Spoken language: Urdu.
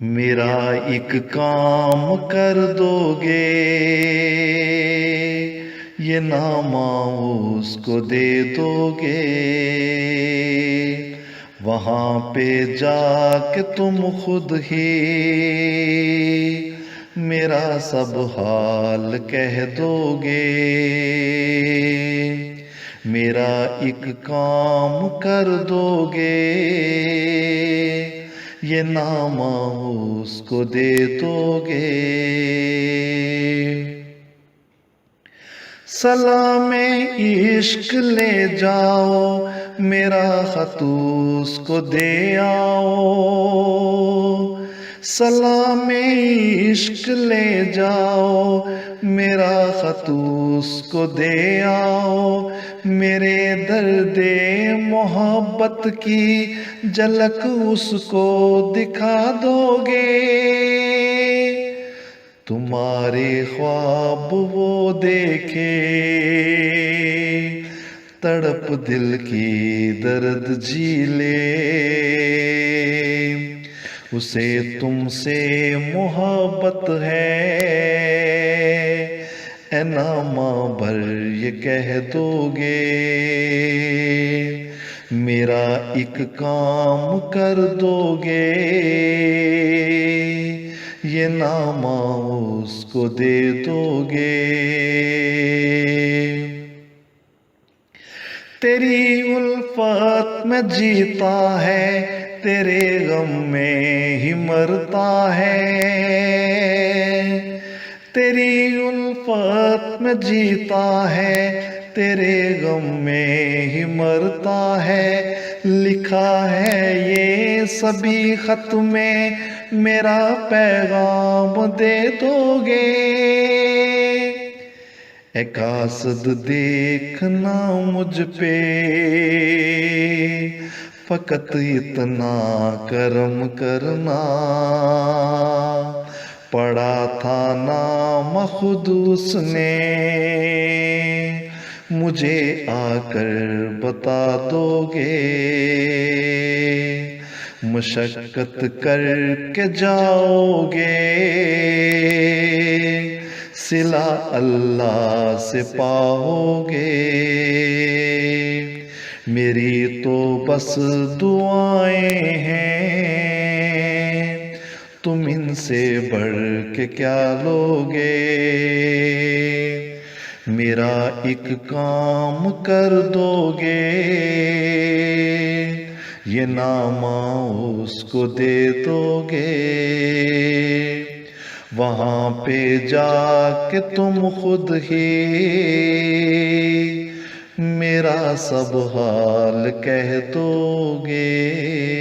میرا ایک کام کر دو گے، یہ نامہ اس کو دے دو گے، وہاں پہ جا کے تم خود ہی میرا سب حال کہہ دو گے۔ میرا ایک کام کر دو گے، یہ نامہ اس کو دے دو گے۔ سلام عشق لے جاؤ، میرا خط اس کو دے آؤ۔ سلام عشق لے جاؤ، میرا خط اس کو دے آؤ۔ میرے درد محبت کی جھلک اس کو دکھا دو گے۔ تمہارے خواب وہ دیکھے، تڑپ دل کی درد جھیلے، اسے تم سے محبت ہے، اے نامہ بھر یہ کہہ دو گے۔ میرا ایک کام کر دو گے، یہ نامہ اس کو دے دو گے۔ تیری الفت میں جیتا ہے، تیرے غم میں ہی مرتا ہے۔ تیری الفت میں جیتا ہے، تیرے غم میں ہی مرتا ہے۔ لکھا ہے یہ سبھی خط میں، میرا پیغام دے دو گے۔ اے قاصد دیکھنا مجھ پہ، فقط اتنا کرم کرنا، پڑھا تھا نام خود اس نے، مجھے آ کر بتا دو گے۔ مشقت کر کے جاؤ گے، صلہ اللہ سے پاؤ گے۔ میری تو بس دعائیں ہیں، تم ان سے بڑھ کے کیا لوگے۔ میرا ایک کام کر دو گے، یہ نامہ اس کو دے دو گے، وہاں پہ جا کے تم خود ہی میرا سب حال کہہ دو گے۔